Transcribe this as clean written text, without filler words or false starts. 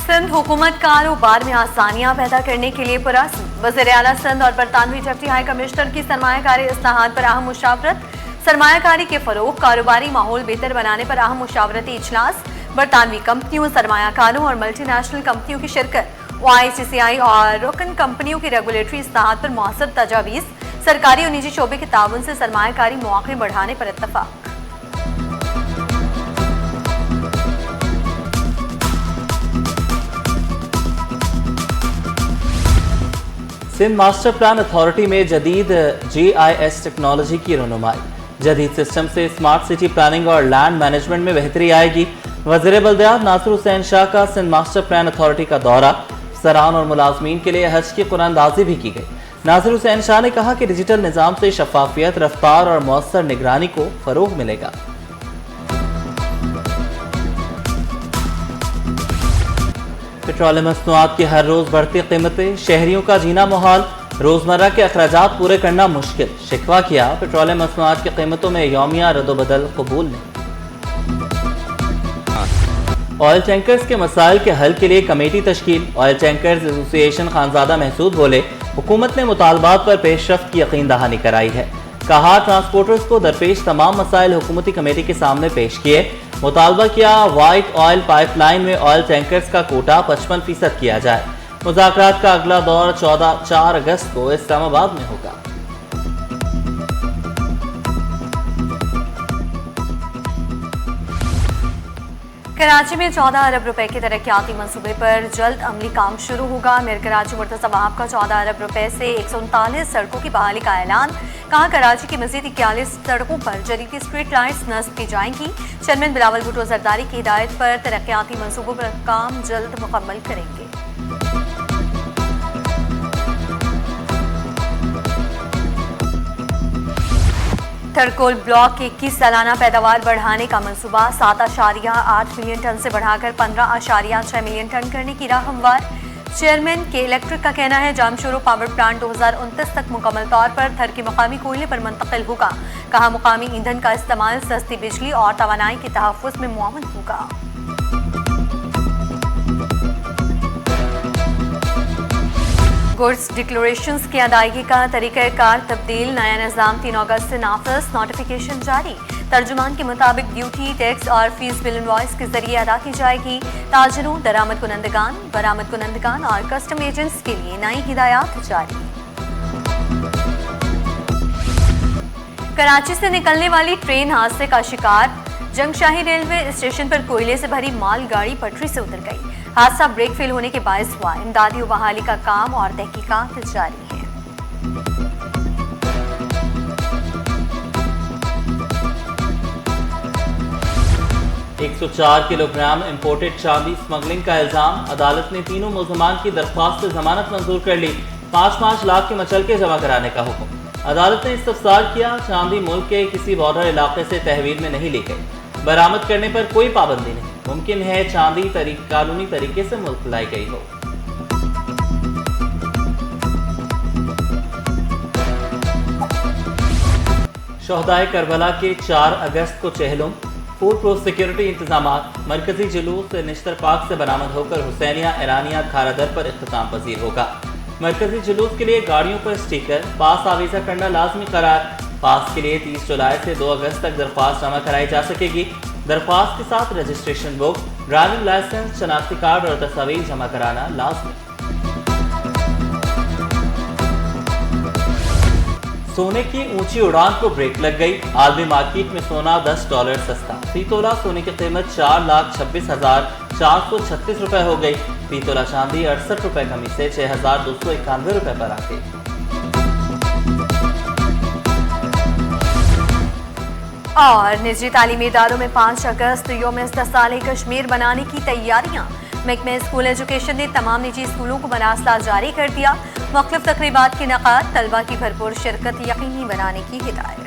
सिंध हुकूमत कारोबार में आसानियां पैदा करने के लिए पुरअज़्म। वज़ीर आला सिंध और बरतानवी डिप्टी हाई कमिश्नर की सरमायाकारी इस्लाहात पर अहम मुशावरत। सरमायाकारी के फरोग, कारोबारी माहौल बेहतर बनाने पर अहम मुशावरती इजलास। बरतानवी कंपनियों, सरमायाकारों और मल्टीनेशनल कंपनियों की शिरकत। OICCI और रुकन कंपनियों की रेगुलेटरी इस्लाहात पर मौसर तजावीज़। सरकारी और निजी शोबे के ताउन से सरमायाकारी मौक़े बढ़ाने पर इत्तफाक। सिंध मास्टर प्लान अथॉरिटी में जदीद GIS टेक्नोलॉजी की रहनुमाई। जदीद सिस्टम से स्मार्ट सिटी प्लानिंग और लैंड मैनेजमेंट में बेहतरी आएगी। वज़ीर बल्दियात नासिर हुसैन शाह का सिंध मास्टर प्लान अथॉरिटी का दौरा। अफसरान और मुलाजमीन के लिए हज की कुरानंदाजी भी की गई। नासिर हुसैन शाह ने कहा कि डिजिटल निज़ाम से शफाफियत, रफ्तार और मौसर निगरानी को फरोग मिलेगा। पेट्रोलियम मसनूआत की हर रोज बढ़ती कीमतें, शहरियों का जीना मुहाल, रोजमर्रा के अखराजात पूरे करना मुश्किल। शिकवा किया पेट्रोलियम मसनूआत की कीमतों में यौमिया रद्दोबदल कबूल नहीं। ऑयल टैंकर्स के मसाइल के हल के लिए कमेटी तश्कील। Oil tankers association Khanzada Mehsud बोले, हुकूमत ने मुतालबात पर पेशरफ्त की यकीन दहानी कराई है। कहा, ट्रांसपोर्टर्स को दरपेश तमाम मसाइल हुकूमती कमेटी के सामने पेश किए। मुतालबा किया वाइट ऑयल पाइपलाइन में ऑयल टैंकर्स का कोटा 55% किया जाए। मुज़ाकरात का अगला दौर 4 अगस्त को इस्लामाबाद में होगा। कराची में 14 अरब रुपए के तरक्याती मंसूबे पर जल्द अमली काम शुरू होगा। मेयर कराची मुर्तज़ा वहाब का 14 अरब रुपए से 139 सड़कों की बहाली का ऐलान। कहा, कराची की मजीद 41 सड़कों पर जदीद स्ट्रीट लाइट्स नस्ब की जाएंगी। चेयरमैन बिलावल भुट्टो जरदारी की हिदायत पर तरक्याती मंसूबों पर काम जल्द मुकम्मल करेंगे। थरकोल ब्लॉक की 21 सालाना पैदावार बढ़ाने का मंसूबा 7.8 मिलियन टन से बढ़ाकर 15.6 मिलियन टन करने की राह हमवार। चेयरमैन के इलेक्ट्रिक का कहना है, जामशोरो पावर प्लांट 2029 तक मुकम्मल तौर पर थर के मुकामी कोयले पर मुंतकिल होगा। कहा, मुकामी ईंधन का इस्तेमाल सस्ती बिजली और तवानाई के तहफ़्फ़ुज़ में मुआवन होगा। गुड्स डिक्लेरेशंस की अदायगी का तरीक़ाकार तब्दील। नया निज़ाम 3 अगस्त से नाफिज। नोटिफिकेशन जारी। तर्जुमान के मुताबिक ड्यूटी, टैक्स और फीस बिल इनवॉइस के जरिए अदा की जाएगी। ताजरों, दरामद कुनंदगान, बरामद कुनंदगान और कस्टम एजेंट्स के लिए नई हिदायत जारी। कराची से निकलने वाली ट्रेन हादसे का शिकार। जंगशाही रेलवे स्टेशन पर कोयले से भरी मालगाड़ी पटरी से उतर गई। हादसा ब्रेक फेल होने के बायस हुआ। इमदादी और बहाली का काम और तहकीकात जारी है। 104 किलोग्राम इम्पोर्टेड चांदी स्मगलिंग का इल्जाम। अदालत ने तीनों मुल्जमान की दरख्वास्त से जमानत मंजूर कर ली। 5-5 लाख के मचलके जमा कराने का हुक्म। अदालत ने इस्तफसार किया, चांदी मुल्क के किसी बॉर्डर इलाके से तहवील में नहीं ली गई। बरामद करने पर कोई पाबंदी नहीं। मुमकिन है चांदी कानूनी तरीके से मुल्क लाई गई हो। शोहदाए करबला के 4 अगस्त को चहलुम। फुल प्रूफ सिक्योरिटी इंतजाम। मरकजी जुलूस निश्तर पार्क से बरामद होकर हुसैनिया ईरानिया खारादर पर इख्तिताम पजीर होगा। मरकजी जुलूस के लिए गाड़ियों पर स्टिकर, पास आवीजा करना लाजमी करार। पास के लिए 30 जुलाई से 2 अगस्त तक दरख्वास्त जमा कराई जा सकेगी। दरख्वास्त के साथ रजिस्ट्रेशन बुक, ड्राइविंग लाइसेंस, शनाख्ती कार्ड और तस्वीर जमा कराना लाजमी। सोने की ऊंची उड़ान को ब्रेक लग गई। आलमी मार्केट में सोना $10 सस्ता। फी तोला सोने की कीमत 4,26,436 रुपए हो गई। फी तोला चांदी 68 रुपए कमी से 6,291 रुपए पर आ गई। और निजी तालीमी इदारों में 5 अगस्त यौम इस्तिसाल कश्मीर बनाने की तैयारियां। महकमे स्कूल एजुकेशन ने तमाम निजी स्कूलों को मरासला जारी कर दिया। मुख्तलिफ तकरीबात के इनेकाद, तलबा की भरपूर शिरकत यकीनी बनाने की हिदायत।